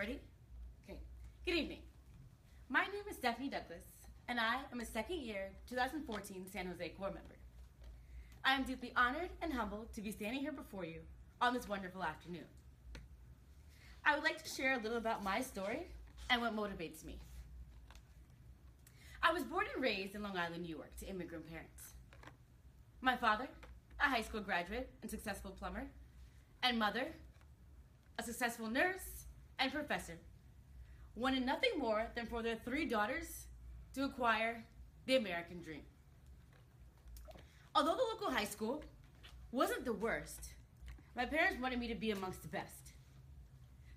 Ready? Okay. Good evening. My name is Stephanie Douglas, and I am a second year 2014 San Jose Corps member. I am deeply honored and humbled to be standing here before you on this wonderful afternoon. I would like to share a little about my story and what motivates me. I was born and raised in Long Island, New York, to immigrant parents. My father, a high school graduate and successful plumber, and mother, a successful nurse and professor, wanted nothing more than for their 3 daughters to acquire the American dream. Although the local high school wasn't the worst, my parents wanted me to be amongst the best.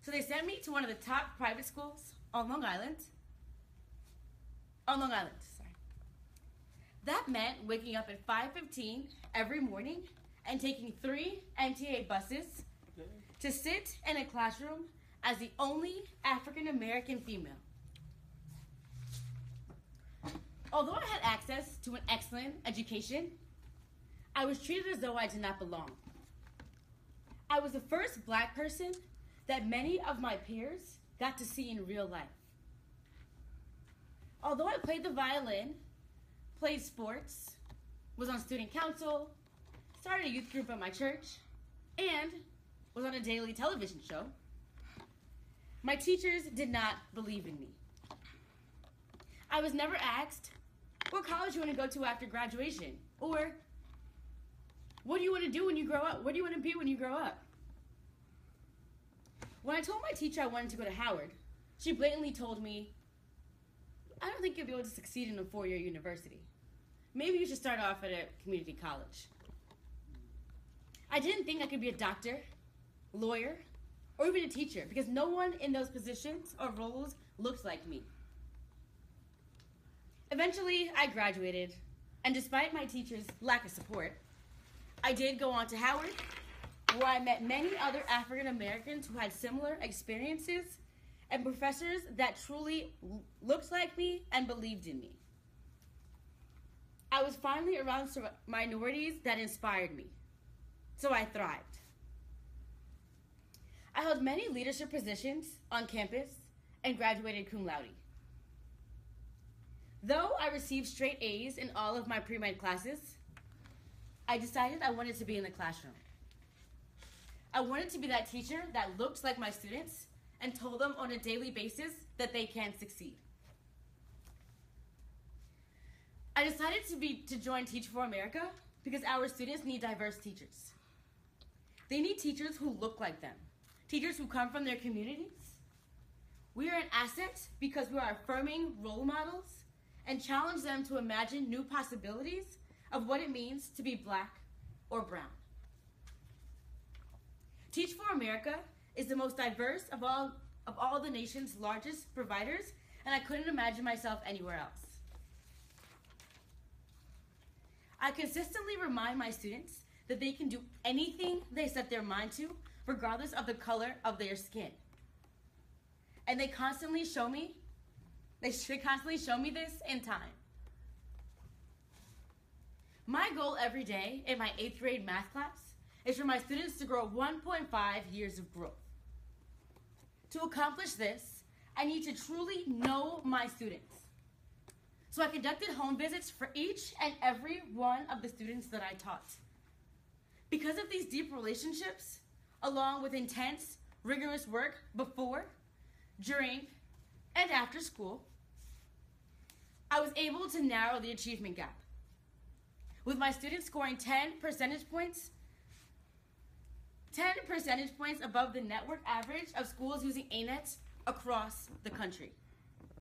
So they sent me to one of the top private schools on Long Island. That meant waking up at 5:15 every morning and taking 3 MTA buses to sit in a classroom as the only African American female. Although I had access to an excellent education, I was treated as though I did not belong. I was the first Black person that many of my peers got to see in real life. Although I played the violin, played sports, was on student council, started a youth group at my church, and was on a daily television show, my teachers did not believe in me. I was never asked, what college do you want to go to after graduation? Or, what do you want to do when you grow up? What do you want to be when you grow up? When I told my teacher I wanted to go to Howard, she blatantly told me, I don't think you'll be able to succeed in a 4-year university. Maybe you should start off at a community college. I didn't think I could be a doctor, lawyer, or even a teacher because no one in those positions or roles looked like me. Eventually, I graduated, and despite my teacher's lack of support, I did go on to Howard, where I met many other African Americans who had similar experiences and professors that truly looked like me and believed in me. I was finally around minorities that inspired me, so I thrived. I held many leadership positions on campus and graduated cum laude. Though I received straight A's in all of my pre-med classes, I decided I wanted to be in the classroom. I wanted to be that teacher that looked like my students and told them on a daily basis that they can succeed. I decided to join Teach for America because our students need diverse teachers. They need teachers who look like them, teachers who come from their communities. We are an asset because we are affirming role models and challenge them to imagine new possibilities of what it means to be Black or brown. Teach for America is the most diverse of all the nation's largest providers, and I couldn't imagine myself anywhere else. I consistently remind my students that they can do anything they set their mind to, regardless of the color of their skin. And they constantly show me this in time. My goal every day in my 8th grade math class is for my students to grow 1.5 years of growth. To accomplish this, I need to truly know my students. So I conducted home visits for each and every one of the students that I taught. Because of these deep relationships, along with intense, rigorous work before, during, and after school, I was able to narrow the achievement gap, with my students scoring 10 percentage points above the network average of schools using A-nets across the country.